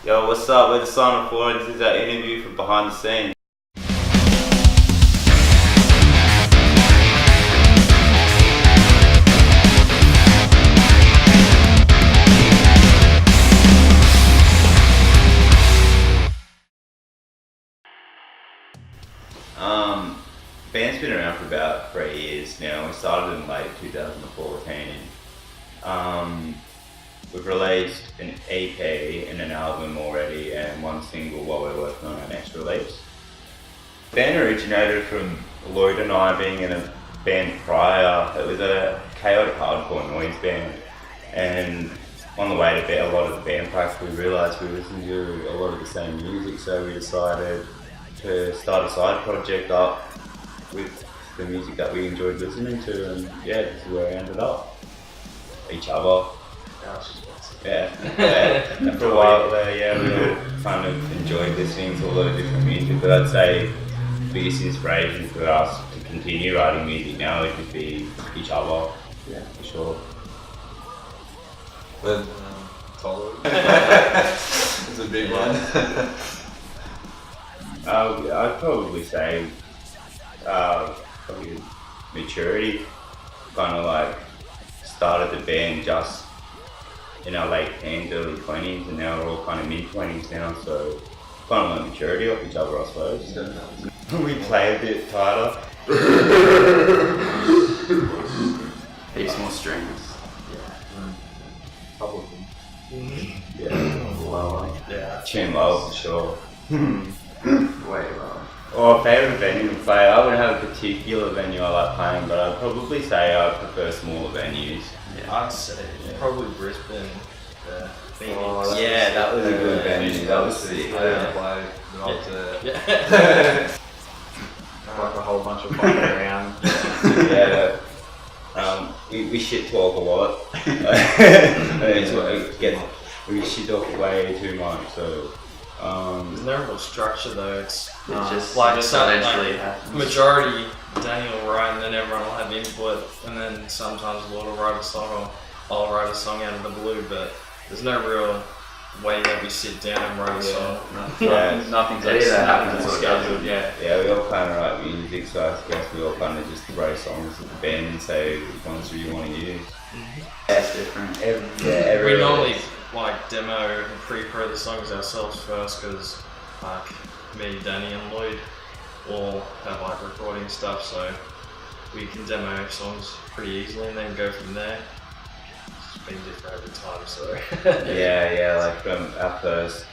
Yo, what's up? We're the Silent Four, and this is our interview for Behind the Scenes. Band's been around for about 3 years now. We started in late 2014. We've released an EP and an album already and one single while we're working on our next release. The band originated from Lloyd and I being in a band prior. It was a chaotic hardcore noise band, and on the way to a lot of the band practice we realised we listened to a lot of the same music, so we decided to start a side project up with the music that we enjoyed listening to, and yeah, this is where we ended up. Each other. Yeah. And for a while there, yeah, we all kind of enjoyed listening to a lot of different music, but I'd say the biggest inspiration for us to continue writing music now would just be each other. Yeah, for sure. Then, it's a big one. I'd probably say probably maturity. Kind of like started the band just in our late teens, early 20s, and now we're all kind of mid-20s now, so kind of like maturity off each other, I suppose. We play a bit tighter. Heaps more strings. Couple of them. Yeah, Lower. yeah, tune low for sure. Way lower. Or favourite venue to play, I wouldn't have a particular venue I like playing, but I'd probably say I prefer smaller venues. Yeah, I'd say probably Brisbane, Phoenix. Oh, yeah, that was a good venue. That was sick. I didn't play, but I was there. Yeah. Like a whole bunch of fucking around. Yeah, we shit talk a lot. We shit talk way too much, so. There's no real structure though, it's just like just something eventually like happens. majority Danny will write and then everyone will have input, and then sometimes Lord will write a song or I'll write a song out of the blue, but there's no real way that we sit down and write a song. Nothing's It either happens happens scheduled. Yeah, we all kind of write music, so I guess we all kind of just write songs with the band and say which ones do you want to use. That's different. We normally like demo and pre-pro the songs ourselves first, because like me, Danny and Lloyd all have like recording stuff, so we can demo songs pretty easily and then go from there. It's been different every time, so yeah, like from our first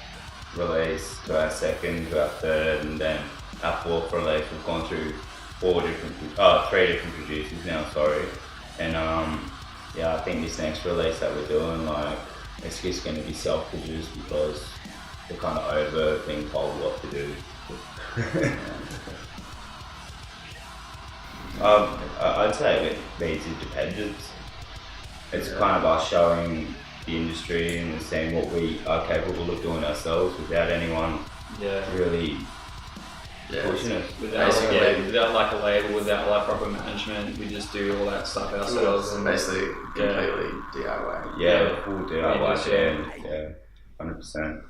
release to our second to our third, and then our fourth release, we've gone through 3 different producers now, sorry. And yeah, I think this next release that we're doing, like, it's just going to be self-produced because we're kind of over being told what to do. I'd say it needs independence. It's kind of us showing the industry and seeing what we are capable of doing ourselves without anyone really pushing us. Without like a label, without like proper management, we just do all that stuff ourselves. And basically completely DIY. Yeah, full DIY, yeah, 100%.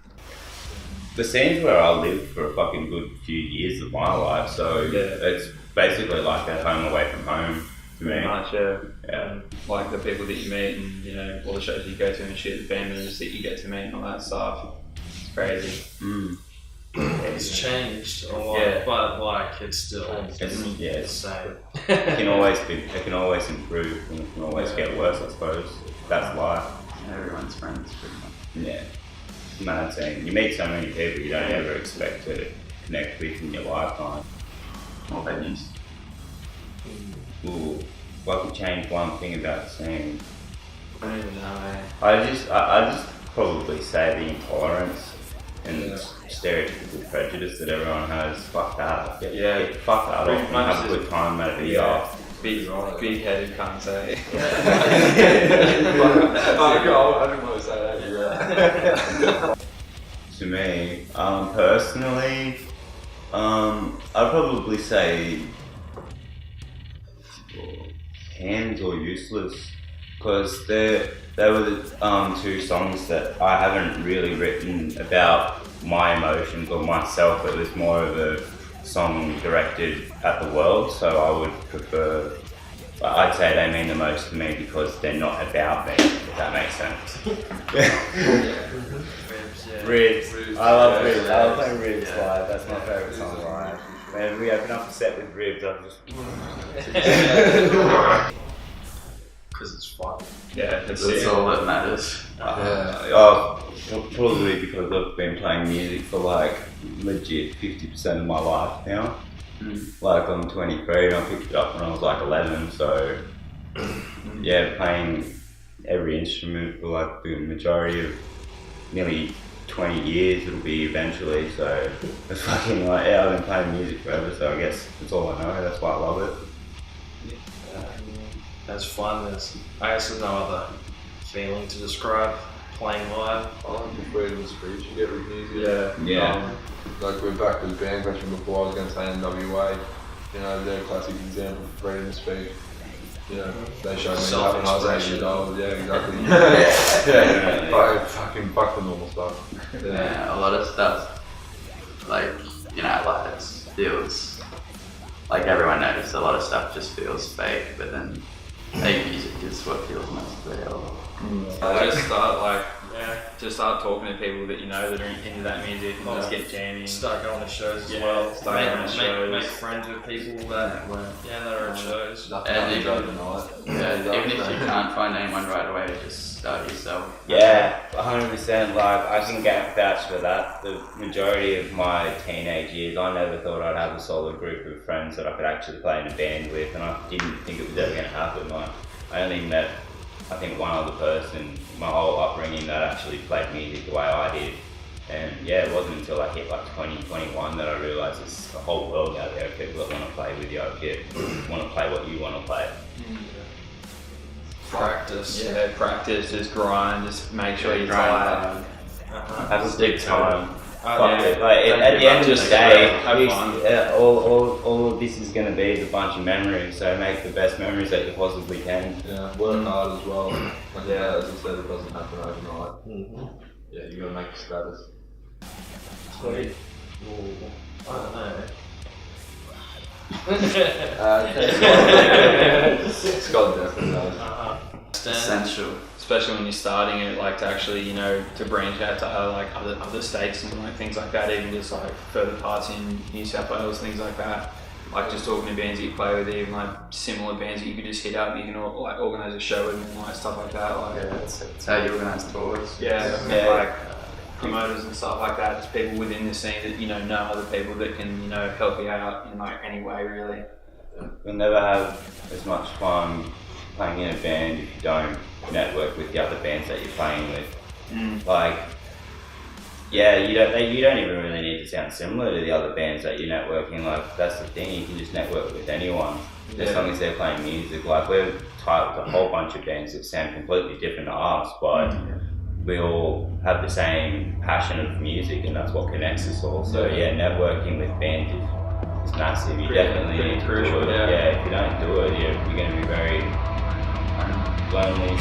The scene's where I lived for a fucking good few years of my life, so it's basically like at home away from home to me. Pretty much, Yeah. Like the people that you meet and, you know, all the shows you go to and shit, the band members that you get to meet and all that stuff. It's crazy. it's changed a lot, but like it's still the same. It can always improve, and it can always get worse, I suppose. That's life. Everyone's friends, pretty much. Yeah. Mad thing. You meet so many people you don't ever expect to connect with in your lifetime. More venues. Ooh, if I could change one thing about the scene, I don't even know, I just probably say the intolerance and stereotypical prejudice that everyone has. Fuck that. Get fuck that off and have a good time at a VR. Big-headed can't say. I didn't want to say that. To me, personally, I'd probably say hands or useless. because they were the two songs that I haven't really written about my emotions or myself. It was more of a song directed at the world, so I would prefer. I'd say they mean the most to me because they're not about me, if that makes sense. Ribs. I love Ribs. I love playing Ribs live. That's my favourite song live. When we open up the set with Ribs, I'm just. Because it's fun. Yeah, That's all that matters. Probably because I've been playing music for like legit 50% of my life now. Like I'm 23 and I picked it up when I was like 11, so yeah, playing every instrument for like the majority of nearly 20 years it'll be eventually, so it's fucking like, yeah, I've been playing music forever, so I guess that's all I know, that's why I love it. That's fun. I guess there's no other feeling to describe playing live. I like the freedom of speech you get with music. Yeah. Like we're back with Bandcamp before, I was going to say NWA, you know, they're a classic example of freedom of speech. You know, they showed me that when I was 8 years old, yeah, exactly. I fucking fuck the normal stuff. Yeah, a lot of stuff, like, you know, like it feels, like everyone knows, a lot of stuff just feels fake, but then fake music is what feels most real. Just start talking to people that you know that are into that music and just get jamming. Start going to shows as Yeah, well. start going to shows. Make friends with people that that are at shows. And Nothing even, tonight. even if you can't find anyone right away, just start yourself. Yeah, 100%. Like I can vouch for that. The majority of my teenage years, I never thought I'd have a solid group of friends that I could actually play in a band with, and I didn't think it was ever going to happen. Like I only met, I think, one other person my whole upbringing that actually played music the way I did. And yeah, it wasn't until I hit like 20, 21 that I realised there's a whole world out there of people that want to play with you, want to play what you want to play. Practice. Yeah, practice, just grind, just make sure you grind. Have a big time. Fuck Yeah. it. Like at the end of the Just day, have fun. all of this is going to be is a bunch of memories. So make the best memories that you possibly can. Yeah, work hard as well. Like, yeah, as I said, it doesn't happen overnight. Yeah, you gotta make a status. Sweet. I don't know. Scott definitely does. Essential. Especially when you're starting it, like to actually, you know, to branch out to other states and like things like that, even just like further parts in New South Wales, things like that. Like just talking to bands that you play with, even like similar bands that you could just hit up, you can like organise a show with and like stuff like that. Like That's how you organise tours. like promoters and stuff like that. Just people within the scene that you know other people that can help you out in like any way really. You'll never have as much fun playing in a band if you don't network with the other bands that you're playing with. Like, yeah, you don't even really need to sound similar to the other bands that you're networking. Like, that's the thing, you can just network with anyone as long as they're playing music. Like, we're tied with a whole bunch of bands that sound completely different to us, but we all have the same passion of music, and that's what connects us all. So yeah, networking with bands is massive. You definitely need to crucial, do it. yeah. Yeah, if you don't do it, you're going to be very lonely.